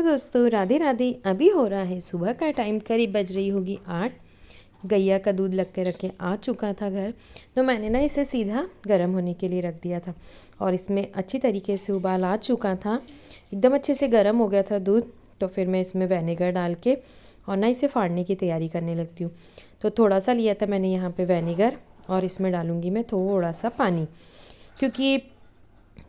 दोस्तों, राधे राधे। अभी हो रहा है सुबह का टाइम, करीब बज रही होगी 8। गैया का दूध लग के रखे आ चुका था घर, तो मैंने ना इसे सीधा गर्म होने के लिए रख दिया था और इसमें अच्छी तरीके से उबाल आ चुका था। एकदम अच्छे से गर्म हो गया था दूध। तो फिर मैं इसमें विनेगर डाल के और ना इसे फाड़ने की तैयारी करने लगती हूँ। तो थोड़ा सा लिया था मैंने यहाँ पे विनेगर और इसमें डालूँगी मैं थोड़ा सा पानी, क्योंकि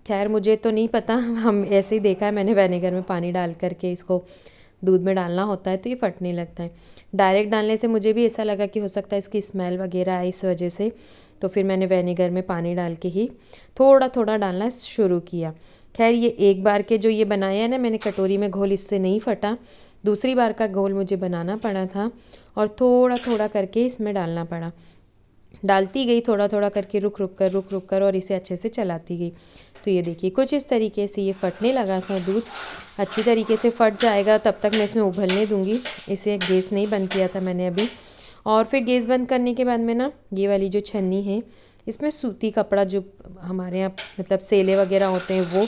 खैर मुझे तो नहीं पता, हम ऐसे ही देखा है मैंने विनेगर में पानी डाल करके इसको दूध में डालना होता है तो ये फटने लगता है। डायरेक्ट डालने से मुझे भी ऐसा लगा कि हो सकता है इसकी स्मेल वगैरह आए इस वजह से, तो फिर मैंने विनेगर में पानी डाल के ही थोड़ा थोड़ा डालना शुरू किया। खैर ये एक बार के जो ये बनाया है ना मैंने कटोरी में घोल, इससे नहीं फटा। दूसरी बार का घोल मुझे बनाना पड़ा था और थोड़ा थोड़ा करके इसमें डालना पड़ा। डालती गई थोड़ा थोड़ा करके, रुक रुक कर और इसे अच्छे से चलाती गई। तो ये देखिए कुछ इस तरीके से ये फटने लगा था दूध। अच्छी तरीके से फट जाएगा तब तक मैं इसमें उबलने दूंगी। इसे गैस नहीं बंद किया था मैंने अभी। और फिर गैस बंद करने के बाद में ना ये वाली जो छन्नी है इसमें सूती कपड़ा, जो हमारे यहाँ मतलब सेले वगैरह होते हैं वो,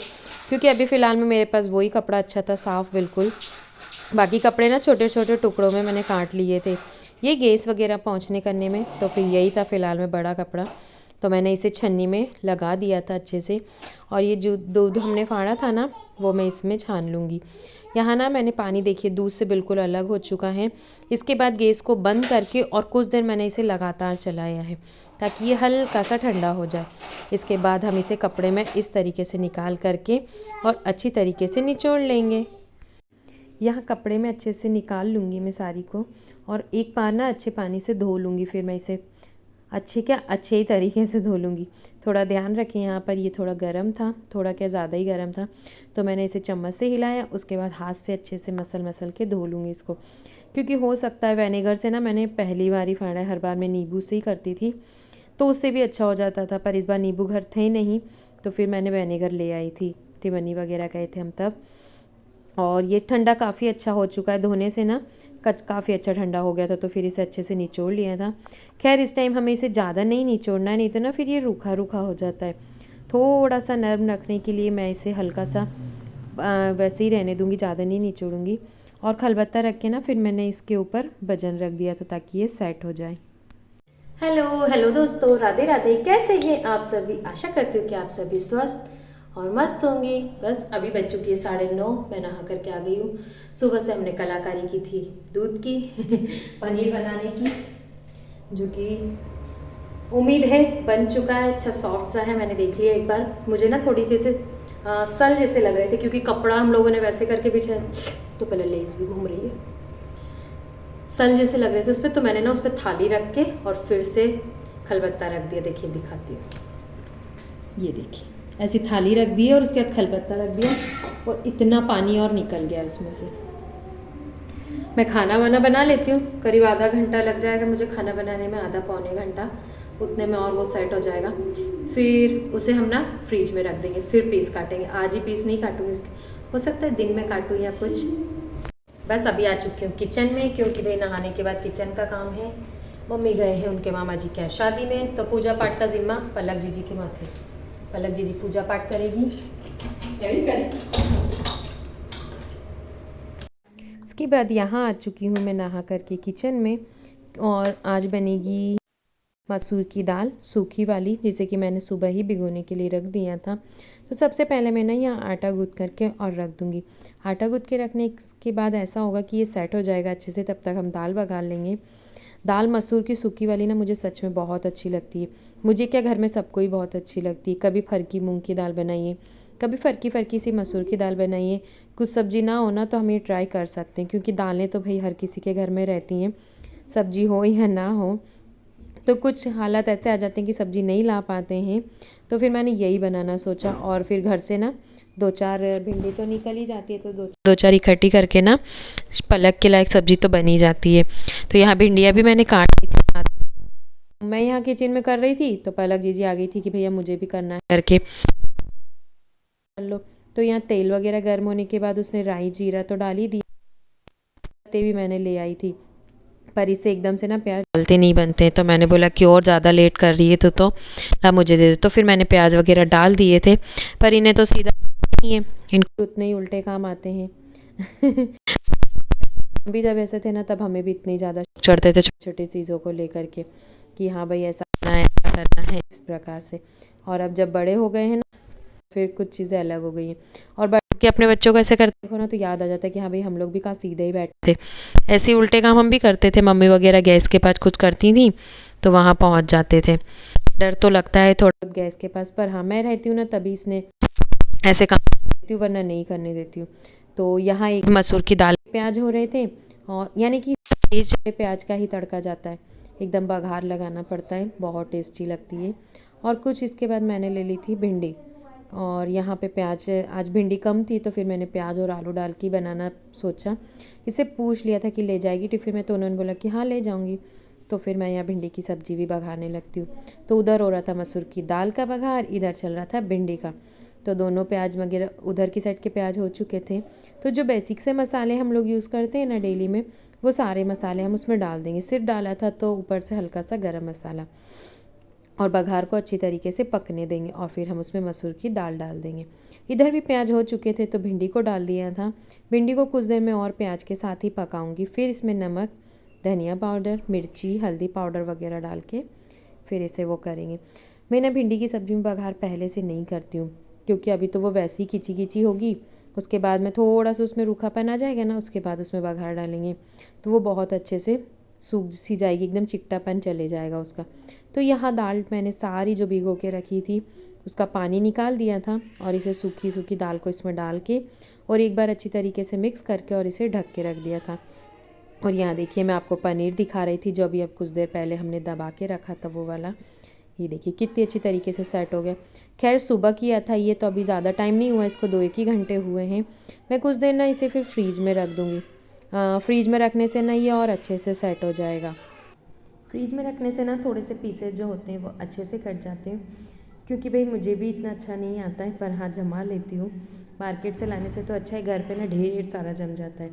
क्योंकि अभी फ़िलहाल में मेरे पास वही कपड़ा अच्छा था, साफ़ बिल्कुल। बाकी कपड़े ना छोटे छोटे टुकड़ों में मैंने काट लिए थे ये गैस वगैरह पहुँचने करने में, तो फिर यही था फ़िलहाल में बड़ा कपड़ा। तो मैंने इसे छन्नी में लगा दिया था अच्छे से। और ये जो दूध हमने फाड़ा था ना वो मैं इसमें छान लूँगी। यहाँ ना मैंने पानी देखिए दूध से बिल्कुल अलग हो चुका है। इसके बाद गैस को बंद करके और कुछ देर मैंने इसे लगातार चलाया है ताकि ये हल्का सा ठंडा हो जाए। इसके बाद हम इसे कपड़े में इस तरीके से निकाल करके और अच्छी तरीके से निचोड़ लेंगे। यहाँ कपड़े में अच्छे से निकाल लूँगी मैं सारी को और एक बार ना अच्छे पानी से धो लूँगी। फिर मैं इसे अच्छे ही तरीके से धो लूँगी। थोड़ा ध्यान रखें, यहाँ पर ये थोड़ा गर्म था, थोड़ा क्या ज़्यादा ही गर्म था, तो मैंने इसे चम्मच से हिलाया। उसके बाद हाथ से अच्छे से मसल के धो लूँगी इसको, क्योंकि हो सकता है विनेगर से ना, मैंने पहली बार ही फाड़ा है, हर बार मैं नींबू से ही करती थी तो उससे भी अच्छा हो जाता था, पर इस बार नींबू घर थे नहीं तो फिर मैंने विनेगर ले आई थी। तिवनी वगैरह गए थे हम तब। और ये ठंडा काफ़ी अच्छा हो चुका है, धोने से ना काफ़ी अच्छा ठंडा हो गया था, तो फिर इसे अच्छे से निचोड़ लिया था। खैर इस टाइम हमें इसे ज़्यादा नहीं निचोड़ना है, नहीं तो ना फिर ये रूखा रूखा हो जाता है। थोड़ा सा नरम रखने के लिए मैं इसे हल्का सा वैसे ही रहने दूँगी, ज़्यादा नहीं निचोड़ूँगी। और खलबत्ता रख के ना फिर मैंने इसके ऊपर भजन रख दिया था ताकि ये सेट हो जाए। हेलो दोस्तों, राधे राधे। कैसे हैं आप सभी? आशा करती हूँ कि आप सभी स्वस्थ और मस्त होंगी। बस अभी बज चुकी है 9:30, मैं नहा करके आ गई हूँ। सुबह से हमने कलाकारी की थी दूध की पनीर बनाने की, जो कि उम्मीद है बन चुका है। अच्छा सॉफ्ट सा है, मैंने देख लिया एक बार। मुझे ना थोड़ी सी ऐसे सल जैसे लग रहे थे, क्योंकि कपड़ा हम लोगों ने वैसे करके बिछाया, तो पहले लेस भी घूम रही है, सल जैसे लग रहे थे उस पर। तो मैंने ना उस पर थाली रख के और फिर से खलबत्ता रख दिया। देखिए दिखाती हूँ, ये देखिए ऐसी थाली रख दी है और उसके बाद खलबत्ता रख दिया और इतना पानी और निकल गया उसमें से। मैं खाना वाना बना लेती हूँ, करीब आधा घंटा लग जाएगा मुझे खाना बनाने में, आधा पौने घंटा उतने में, और वो सेट हो जाएगा। फिर उसे हम ना फ्रिज में रख देंगे, फिर पीस काटेंगे। आज ही पीस नहीं काटूँगी उसके, हो सकता है दिन में काटूँ या कुछ। बस अभी आ चुकी हूँ किचन में, क्योंकि भाई नहाने के बाद किचन का काम है। मम्मी गए हैं उनके मामा जी के यहाँ शादी में, तो पूजा पाठ का जिम्मा पलक जीजी के माथे। पलक जीजी पूजा पाठ करेगी। इसके बाद यहाँ आ चुकी हूँ मैं नहा करके किचन में, और आज बनेगी मसूर की दाल सूखी वाली, जिसे कि मैंने सुबह ही भिगोने के लिए रख दिया था। तो सबसे पहले मैं ना यहाँ आटा गूँथ करके और रख दूँगी। आटा गूँथ के रखने के बाद ऐसा होगा कि ये सेट हो जाएगा अच्छे से, तब तक हम दाल बघार लेंगे। दाल मसूर की सूखी वाली ना मुझे सच में बहुत अच्छी लगती है। मुझे क्या, घर में सबको ही बहुत अच्छी लगती है। कभी फरकी मूंग की दाल बनाइए, कभी फरकी सी मसूर की दाल बनाइए। कुछ सब्जी ना हो ना तो हम ये ट्राई कर सकते हैं, क्योंकि दालें तो भाई हर किसी के घर में रहती हैं, सब्जी हो या ना हो। तो कुछ हालात ऐसे आ जाते हैं कि सब्ज़ी नहीं ला पाते हैं, तो फिर मैंने यही बनाना सोचा। और फिर घर से ना 2-4 भिंडी तो निकल ही जाती है, तो दो चार इकट्ठी करके ना पलक के लायक सब्ज़ी तो बनी जाती है। तो यहाँ भिंडियाँ भी मैंने काट ली थी। मैं यहाँ किचन में कर रही थी तो पलक जीजी आ गई थी कि भैया मुझे भी करना है करके कर लो। तो यहाँ तेल वगैरह गर्म होने के बाद उसने राई जीरा तो डाल ही दिया, पत्ते भी मैंने ले आई थी, पर इससे एकदम से ना प्याज डालते नहीं बनते हैं। तो मैंने बोला कि और ज़्यादा लेट कर रही है तो ला मुझे दे दे। तो फिर मैंने प्याज वगैरह डाल दिए थे, पर इन्हें तो सीधा नहीं है, इनको उतने ही उल्टे काम आते हैं। हम भी जब ऐसे थे ना तब हमें भी इतनी ज़्यादा चढ़ते थे छोटी छोटी चीज़ों को लेकर के कि हाँ भाई ऐसा करना है, ऐसा करना है, इस प्रकार से। और अब जब बड़े हो गए हैं ना फिर कुछ चीज़ें अलग हो गई हैं। और बड़े के अपने बच्चों को ऐसे करते हो ना तो याद आ जाता है कि हाँ भाई हम लोग भी कहाँ सीधे ही बैठते थे, ऐसे उल्टे काम हम भी करते थे। मम्मी वगैरह गैस के पास कुछ करती थी तो वहाँ पहुँच जाते थे। डर तो लगता है थोड़ा बहुत गैस के पास, पर हाँ मैं रहती हूँ ना तभी इसने ऐसे काम देती हूँ, वरना नहीं करने देती हूँ। तो यहाँ एक मसूर की दाल प्याज हो रहे थे, और यानी कि तेज प्याज का ही तड़का जाता है, एकदम बघार लगाना पड़ता है, बहुत टेस्टी लगती है। और कुछ इसके बाद मैंने ले ली थी भिंडी, और यहाँ पे प्याज, आज भिंडी कम थी तो फिर मैंने प्याज और आलू डाल के बनाना सोचा। इसे पूछ लिया था कि ले जाएगी टिफ़िन में, तो उन्होंने बोला कि हाँ ले जाऊँगी। तो फिर मैं यहाँ भिंडी की सब्ज़ी भी बघारने लगती हूँ। तो उधर हो रहा था मसूर की दाल का बघार, इधर चल रहा था भिंडी का। तो दोनों प्याज वगैरह उधर की साइड के प्याज हो चुके थे। तो जो बेसिक से मसाले हम लोग यूज़ करते हैं ना डेली में, वो सारे मसाले हम उसमें डाल देंगे। सिर्फ डाला था तो ऊपर से हल्का सा गरम मसाला, और बघार को अच्छी तरीके से पकने देंगे, और फिर हम उसमें मसूर की दाल डाल देंगे। इधर भी प्याज हो चुके थे तो भिंडी को डाल दिया था। भिंडी को कुछ देर में और प्याज के साथ ही पकाऊंगी। फिर इसमें नमक, धनिया पाउडर, मिर्ची, हल्दी पाउडर वगैरह डाल के फिर इसे वो करेंगे। मैं ना भिंडी की सब्ज़ी में बघार पहले से नहीं करती हूँ, क्योंकि अभी तो वो वैसी खिंची खिंची होगी, उसके बाद में थोड़ा सा उसमें रूखापन आ जाएगा ना, उसके बाद उसमें बघार डालेंगे तो वो बहुत अच्छे से सूख सी जाएगी, एकदम चिकटापन चले जाएगा उसका। तो यहाँ दाल मैंने सारी जो भिगो के रखी थी उसका पानी निकाल दिया था, और इसे सूखी सूखी दाल को इसमें डाल के और एक बार अच्छी तरीके से मिक्स करके और इसे ढक के रख दिया था। और यहाँ देखिए मैं आपको पनीर दिखा रही थी जो अभी अब कुछ देर पहले हमने दबा के रखा था वो वाला। ये देखिए कितनी अच्छी तरीके से सेट हो गया। खैर सुबह किया था ये, तो अभी ज़्यादा टाइम नहीं हुआ, इसको 2-1 ही घंटे हुए हैं। मैं कुछ देर ना इसे फिर फ्रीज़ में रख दूँगी। फ्रीज में रखने से ना ये और अच्छे से सेट हो जाएगा। फ्रीज में रखने से ना थोड़े से पीसेज जो होते हैं वो अच्छे से कट जाते हैं, क्योंकि भाई मुझे भी इतना अच्छा नहीं आता है, पर हाँ जमा लेती हूँ। मार्केट से लाने से तो अच्छा है, घर पे ना ढेर सारा जम जाता है।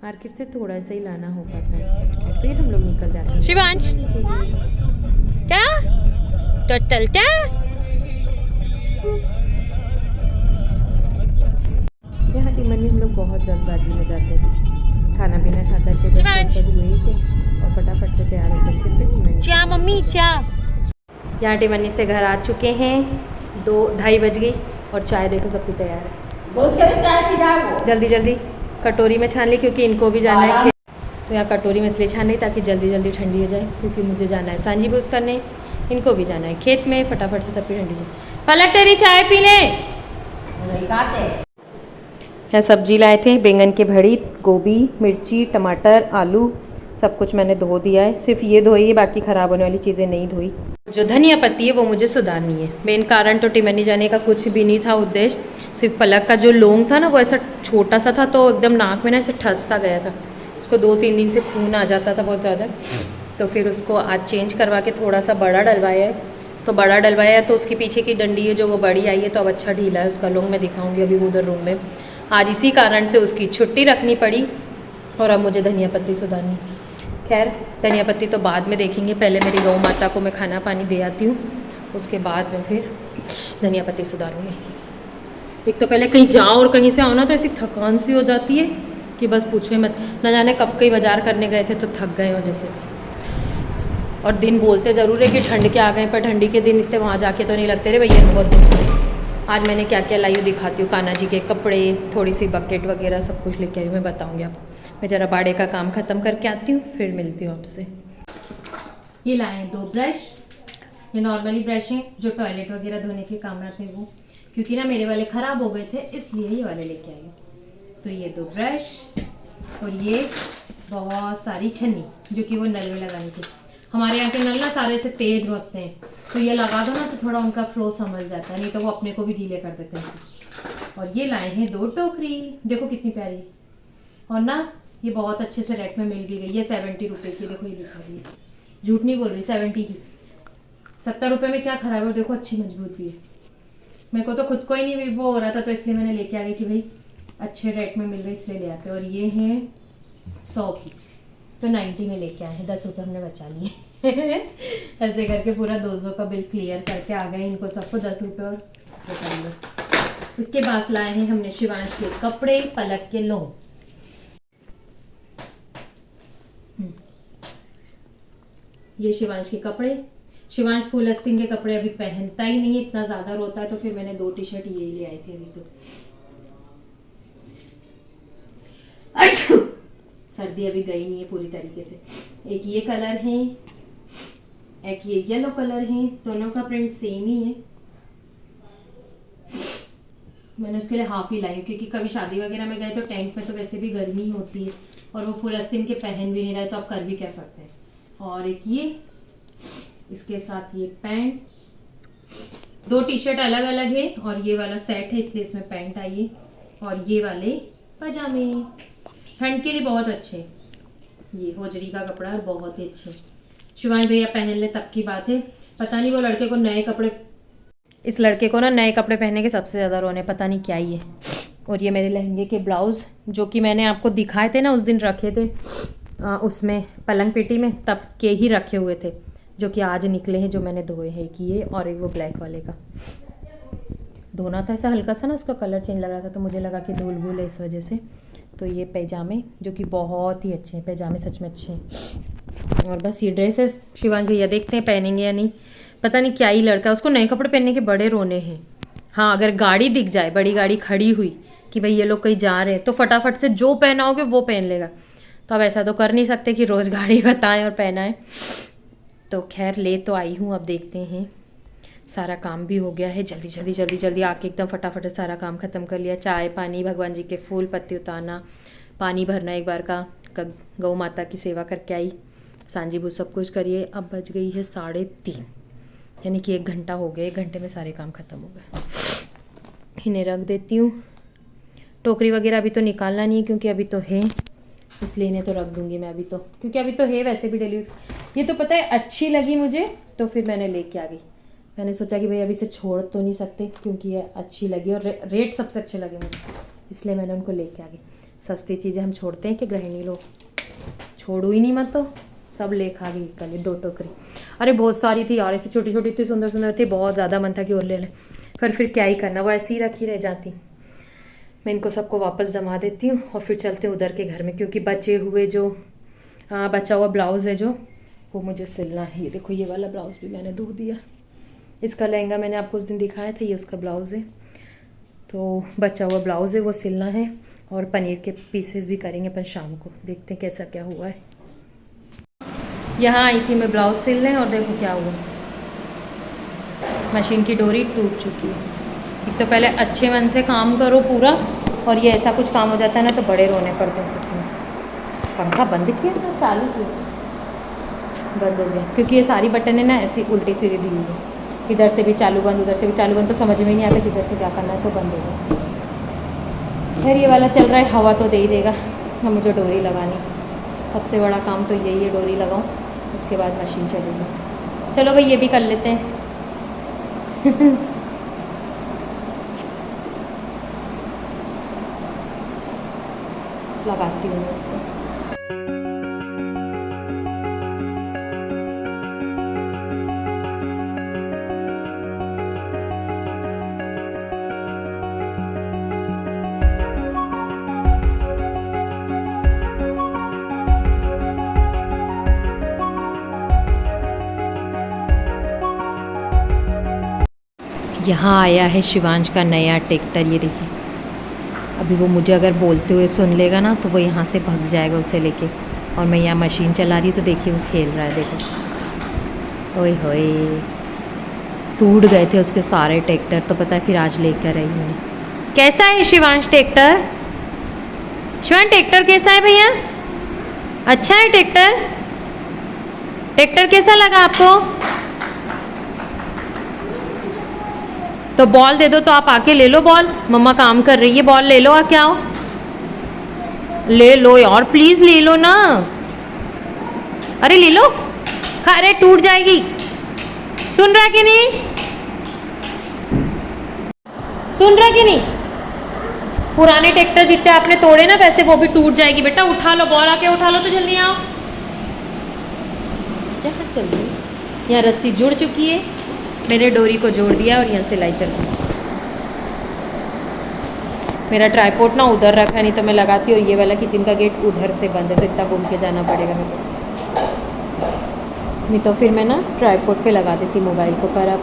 मार्केट से थोड़ा सा ही लाना हो पाता है, और फिर हम लोग निकल जाते हैं शिवांश क्या टोटल क्या यहाँ टिमनी हम लोग बहुत जल्दबाजी में जाते हैं। खाना पीना खा करके बस हुए ही थे और फटाफट से तैयार होकर के फिर टिमनी चा मम्मी चा। यहाँ टिमनी से घर आ चुके हैं, 2-2:30 बज गई, और चाय देखो सबकी तैयार है। चाय पी जाओ जल्दी जल्दी कटोरी में छान ली, क्योंकि इनको भी जाना है खेत। तो यहाँ कटोरी में इसलिए छान ली ताकि जल्दी जल्दी ठंडी हो जाए, क्योंकि मुझे जाना है सांझी बूझ करने, इनको भी जाना है खेत में, फटाफट से सबकी ठंडी जाए। पलक तेरी चाय पी ले। यहाँ सब्जी लाए थे, बैंगन के भरी, गोभी, मिर्ची, टमाटर, आलू, सब कुछ मैंने धो दिया है। सिर्फ ये धोई है, बाकी ख़राब होने वाली चीज़ें नहीं धोई। जो धनिया पत्ती है वो मुझे सुधारनी है। मेन कारण तो टिमनी जाने का कुछ भी नहीं था उद्देश्य, सिर्फ पलक का जो लौंग था ना वो ऐसा छोटा सा था, तो एकदम नाक में ना ऐसे ठस सा गया था। उसको 2-3 दिन से खून आ जाता था बहुत ज़्यादा, तो फिर उसको आज चेंज करवा के थोड़ा सा बड़ा डलवाया है। तो बड़ा डलवाया है तो उसके पीछे की डंडी है जो वो बड़ी आई है, तो अब अच्छा ढीला है उसका लौंग। मैं दिखाऊंगी अभी वो उधर रूम में। आज इसी कारण से उसकी छुट्टी रखनी पड़ी, और अब मुझे धनिया पत्ती सुधारनी। खैर धनिया पत्ती तो बाद में देखेंगे, पहले मेरी गौ माता को मैं खाना पानी दे आती हूँ, उसके बाद में फिर धनिया पत्ती सुधारूँगी। एक तो पहले कहीं जाओ और कहीं से आओ ना तो ऐसी थकान सी हो जाती है कि बस पूछो मत। न जाने कब कहीं बाजार करने गए थे तो थक गए हो जैसे। और दिन बोलते ज़रूर है कि ठंड के आ गए, पर ठंडी के दिन इतने वहाँ जाके तो नहीं लगते रे भैया बहुत दिन। आज मैंने क्या क्या लाई हूँ दिखाती हूँ। कान्हा जी के कपड़े, थोड़ी सी बकेट वगैरह सब कुछ लेके आई हूँ, मैं बताऊँगी आपको। मैं ज़रा बाड़े का काम ख़त्म करके आती हूँ, फिर मिलती हूँ आपसे। ये लाए हैं 2 ब्रश, ये नॉर्मली ब्रश हैं जो टॉयलेट वगैरह धोने के काम आते हैं वो, क्योंकि ना मेरे वाले ख़राब हो गए थे इसलिए ये वाले लेके आई हूँ। तो ये 2 ब्रश, और ये बहुत सारी छन्नी जो कि वो नल में लगानी थी। हमारे यहाँ के नल ना सारे से तेज भगते हैं, तो ये लगा दो ना तो थोड़ा उनका फ्लो संभल जाता है, नहीं तो वो अपने को भी गीले कर देते हैं। और ये लाए हैं 2 टोकरी, देखो कितनी प्यारी, और ना ये बहुत अच्छे से रेट में मिल भी गई। ये 70 रुपये की, देखो ये दिखा दी, झूठ नहीं बोल रही, 70 की। 70 रुपये में क्या खराब है, देखो अच्छी मजबूत भी है। मेरे को तो खुद को ही नहीं वो हो रहा था, तो इसलिए मैंने लेके आ गई कि भाई अच्छे रेट में मिल रही इसलिए ले आते। और ये हैं 100 की, तो 90 में लेके आए हैं, 10 रुपये हमने बचा लिए। ऐसे करके पूरा 200 का बिल क्लियर करके आ गए। इनको सबको 10 रुपये और बचा लो। इसके बाद लाए हैं हमने शिवांश के कपड़े, पलक के लौंग। ये शिवांश के कपड़े। शिवांश फुल आस्तीन के कपड़े अभी पहनता ही नहीं है, इतना ज़्यादा रोता है, तो फिर मैंने 2 टी शर्ट यही ले आई थी अभी। तो सर्दी अभी गई नहीं है पूरी तरीके से। एक ये कलर है, एक ये येलो कलर है, दोनों का प्रिंट सेम ही है। मैंने उसके लिए हाफ ही लाई हूँ, क्योंकि कभी शादी वगैरह में गए तो टेंट में तो वैसे भी गर्मी होती है, और वो फुल आस्तीन के पहन भी नहीं रहे, तो आप कर भी क्या सकते हैं। और एक ये, इसके साथ ये पैंट, 2 टी शर्ट अलग अलग है, और ये वाला सेट है इसलिए इसमें पैंट आई है, और ये वाले पजामे ठंड के लिए बहुत अच्छे। ये होजरी का कपड़ा है, बहुत ही अच्छे। शिवांश भैया पहन ले तब की बात है। पता नहीं वो लड़के को नए कपड़े, इस लड़के को ना नए कपड़े पहनने के सबसे ज़्यादा रोने, पता नहीं क्या ही है। और ये मेरे लहंगे के ब्लाउज़ जो कि मैंने आपको दिखाए थे ना उस दिन, रखे थे उसमें पलंग पेटी में, तब के ही रखे हुए थे, जो कि आज निकले हैं, जो मैंने धोए हैं। कि ये और एक वो ब्लैक वाले का धोना था, ऐसा हल्का सा ना उसका कलर चेंज लग रहा था, तो मुझे लगा कि धूल भूल है इस वजह से। तो ये पैजामे जो कि बहुत ही अच्छे हैं, पैजामे सच में अच्छे हैं। और बस ये ड्रेसेस शिवांश भैया देखते हैं पहनेंगे या नहीं, पता नहीं क्या ही लड़का है, उसको नए कपड़े पहनने के बड़े रोने हैं। हाँ, अगर गाड़ी दिख जाए, बड़ी गाड़ी खड़ी हुई कि भाई ये लोग कहीं जा रहे हैं, तो फटाफट से जो पहना होगे वो पहन लेगा। तो अब ऐसा तो कर नहीं सकते कि रोज़ गाड़ी बताएं और पहनाएं। तो खैर ले तो आई हूँ, अब देखते हैं। सारा काम भी हो गया है, जल्दी आके एकदम फटाफट से सारा काम ख़त्म कर लिया। चाय पानी, भगवान जी के फूल पत्ती उतारना, पानी भरना एक बार का, गौ माता की सेवा करके आई, सांझी भूज सब कुछ करिए। अब बज गई है 3:30, यानी कि 1 घंटा हो गया। 1 घंटे में सारे काम ख़त्म हो गए। इन्हें रख देती हूँ। टोकरी वगैरह अभी तो निकालना नहीं है, क्योंकि अभी तो है, इसलिए इन्हें तो रख दूँगी मैं अभी तो, क्योंकि अभी तो है वैसे भी डेली यूज़। ये तो पता है अच्छी लगी मुझे, तो फिर मैंने लेके आ गई। मैंने सोचा कि भाई अभी से छोड़ तो नहीं सकते, क्योंकि ये अच्छी लगी और रेट सबसे अच्छे लगे मुझे, इसलिए मैंने उनको लेके आ गई। सस्ती चीज़ें हम छोड़ते हैं कि गृहिणी लोग, छोड़ो ही नहीं मत, तो सब ले खा गई कल 2 टोकरी। अरे बहुत सारी थी यार, ऐसी छोटी छोटी इतनी सुंदर सुंदर थी, बहुत ज़्यादा मन था कि और ले लें, पर फिर क्या ही करना, वो ऐसी ही रखी रह जाती। मैं इनको सबको वापस जमा देती हूँ और फिर चलते हैं उधर के घर में, क्योंकि बचे हुए जो बचा हुआ ब्लाउज़ है जो, वो मुझे सिलना है। ये देखो, ये वाला ब्लाउज़ भी मैंने धो दिया। इसका लहंगा मैंने आपको उस दिन दिखाया था, ये उसका ब्लाउज़ है। तो बचा हुआ ब्लाउज़ है वो सिलना है, और पनीर के पीसेस भी करेंगे अपन शाम को, देखते हैं कैसा क्या हुआ है। यहाँ आई थी मैं ब्लाउज़ सिलने, और देखो क्या हुआ, मशीन की डोरी टूट चुकी है। एक तो पहले अच्छे मन से काम करो पूरा, और ये ऐसा कुछ काम हो जाता है ना, तो बड़े रोने पड़ते हैं सच में। पंखा बंद किया ना चालू किया, बंद हो गया, क्योंकि ये सारी बटनें ना ऐसी उल्टी सीधी दी हुई है, इधर से भी चालू बंद, उधर से भी चालू बंद, तो समझ में नहीं आता कि इधर से क्या करना है, तो बंद हो गया। खैर ये वाला चल रहा है, हवा तो दे ही देगा। अब मुझे डोरी लगानी, सबसे बड़ा काम तो यही है, डोरी लगाऊँ, उसके बाद मशीन चलेगी। चलो भाई ये भी कर लेते हैं। लगाती हूँ इसको। यहाँ आया है शिवांश का नया ट्रैक्टर, ये देखिए। अभी वो मुझे अगर बोलते हुए सुन लेगा ना, तो वो यहाँ से भाग जाएगा उसे लेके, और मैं यहाँ मशीन चला रही हूँ, तो देखिए वो खेल रहा है, देखो। ओए होए, टूट गए थे उसके सारे ट्रैक्टर, तो पता है फिर आज लेकर आई हूँ। कैसा है शिवांश ट्रैक्टर? शिवांश ट्रैक्टर कैसा है भैया? अच्छा है ट्रैक्टर? ट्रैक्टर कैसा लगा आपको? तो बॉल दे दो, तो आप आके ले लो बॉल, मम्मा काम कर रही है, बॉल ले लो। आ क्या हो, ले लो यार प्लीज, ले लो ना। अरे ले लो, अरे टूट जाएगी। सुन रहा कि नहीं? सुन रहा कि नहीं? पुराने ट्रैक्टर जितने आपने तोड़े ना, वैसे वो भी टूट जाएगी। बेटा उठा लो, बॉल आके उठा लो, तो जल्दी आओ। क्या चल रही है? यहाँ रस्सी जुड़ चुकी है, मैंने डोरी को जोड़ दिया, और यहाँ सिलाई चल रही है। मेरा ट्राइपॉड ना उधर रखा, नहीं तो मैं लगाती, और ये वाला किचन का गेट उधर से बंद है, तो इतना घूम के जाना पड़ेगा मेरे को। नहीं तो फिर मैं ना ट्राइपॉड पे लगा देती मोबाइल को, पर अब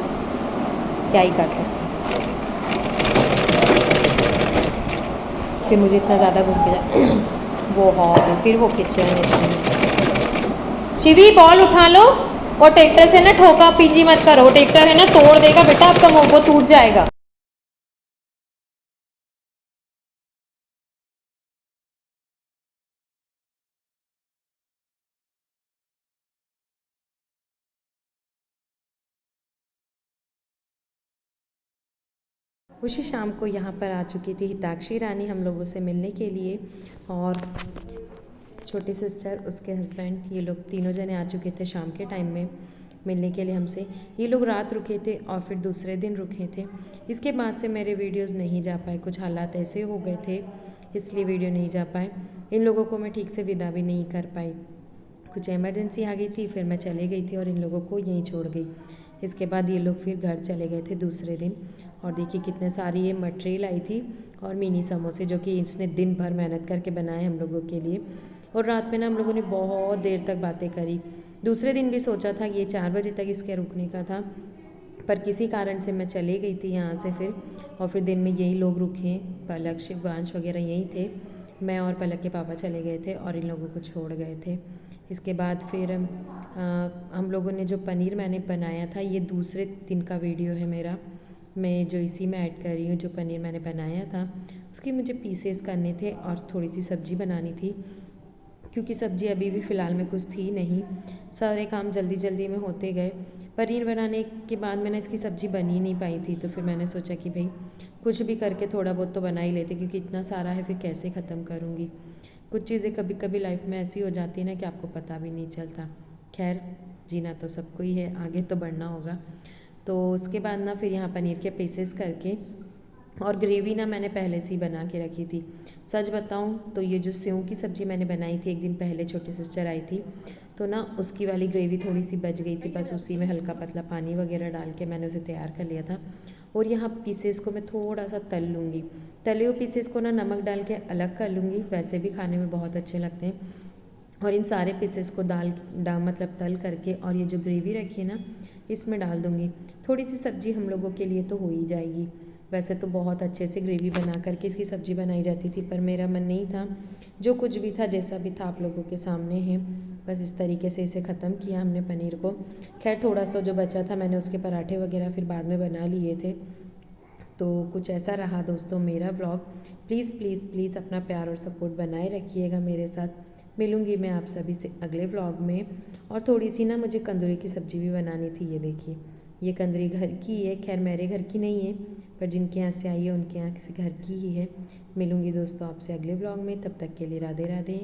क्या ही कर सकते, फिर मुझे इतना ज़्यादा घूम के जा वो हॉल, फिर वो किचन है। शिवी बॉल उठा लो और ट्रैक्टर से ना ठोका पीजी मत करो, ट्रैक्टर है ना तोड़ देगा बेटा आपका, वो टूट जाएगा। उसी शाम को यहाँ पर आ चुकी थी हिताक्षी रानी हम लोगों से मिलने के लिए, और छोटी सिस्टर, उसके हस्बैंड, ये लोग तीनों जने आ चुके थे शाम के टाइम में मिलने के लिए हमसे। ये लोग रात रुके थे और फिर दूसरे दिन रुके थे। इसके बाद से मेरे वीडियोस नहीं जा पाए, कुछ हालात ऐसे हो गए थे इसलिए वीडियो नहीं जा पाए। इन लोगों को मैं ठीक से विदा भी नहीं कर पाई, कुछ इमरजेंसी आ गई थी, फिर मैं चले गई थी और इन लोगों को यहीं छोड़ गई। इसके बाद ये लोग फिर घर चले गए थे दूसरे दिन। और देखिए कितने सारी ये मटेरियल आई थी और मिनी समोसे, जो कि इसने दिन भर मेहनत करके बनाए हम लोगों के लिए। और रात में ना हम लोगों ने बहुत देर तक बातें करी। दूसरे दिन भी सोचा था कि ये 4 बजे तक इसके रुकने का था, पर किसी कारण से मैं चली गई थी यहाँ से फिर, और फिर दिन में यही लोग रुके, पलक, शिवांश वगैरह यहीं थे। मैं और पलक के पापा चले गए थे और इन लोगों को छोड़ गए थे। इसके बाद फिर हम लोगों ने जो पनीर मैंने बनाया था, ये दूसरे दिन का वीडियो है मेरा, मैं जो इसी में ऐड कर रही हूँ। जो पनीर मैंने बनाया था उसके मुझे पीसेस करने थे और थोड़ी सी सब्ज़ी बनानी थी, क्योंकि सब्ज़ी अभी भी फ़िलहाल में कुछ थी नहीं, सारे काम जल्दी जल्दी में होते गए। पनीर बनाने के बाद मैंने इसकी सब्ज़ी बन ही नहीं पाई थी, तो फिर मैंने सोचा कि भाई कुछ भी करके थोड़ा बहुत तो बना ही लेते, क्योंकि इतना सारा है फिर कैसे ख़त्म करूँगी। कुछ चीज़ें कभी कभी लाइफ में ऐसी हो जाती है ना कि आपको पता भी नहीं चलता। खैर, जीना तो सबको ही है, आगे तो बढ़ना होगा। तो उसके बाद ना फिर यहाँ पनीर के पीसेस करके, और ग्रेवी ना मैंने पहले से ही बना के रखी थी। सच बताऊँ तो ये जो सेव की सब्ज़ी मैंने बनाई थी एक दिन पहले, छोटी सिस्टर आई थी तो ना उसकी वाली ग्रेवी थोड़ी सी बच गई थी, बस उसी में हल्का पतला पानी वगैरह डाल के मैंने उसे तैयार कर लिया था। और यहाँ पीसेस को मैं थोड़ा सा तल लूँगी, तले हुए पीसेस को ना नमक डाल के अलग कर लूँगी, वैसे भी खाने में बहुत अच्छे लगते हैं। और इन सारे पीसेस को मतलब तल करके, और ये जो ग्रेवी रखी है ना इसमें डाल दूँगी। थोड़ी सी सब्ज़ी हम लोगों के लिए तो हो ही जाएगी। वैसे तो बहुत अच्छे से ग्रेवी बना करके इसकी सब्ज़ी बनाई जाती थी, पर मेरा मन नहीं था। जो कुछ भी था, जैसा भी था, आप लोगों के सामने है। बस इस तरीके से इसे ख़त्म किया हमने पनीर को। खैर, थोड़ा सा जो बचा था मैंने उसके पराठे वगैरह फिर बाद में बना लिए थे। तो कुछ ऐसा रहा दोस्तों मेरा व्लॉग। प्लीज़ प्लीज़ प्लीज़ अपना प्यार और सपोर्ट बनाए रखिएगा मेरे साथ। मिलूँगी मैं आप सभी से अगले व्लॉग में। और थोड़ी सी ना मुझे कंदूरी की सब्ज़ी भी बनानी थी। ये देखिए, ये कंदरी घर की है, खैर मेरे घर की नहीं है, पर जिनके यहाँ से आई है उनके यहाँ किसी घर की ही है। मिलूँगी दोस्तों आपसे अगले व्लॉग में, तब तक के लिए राधे राधे।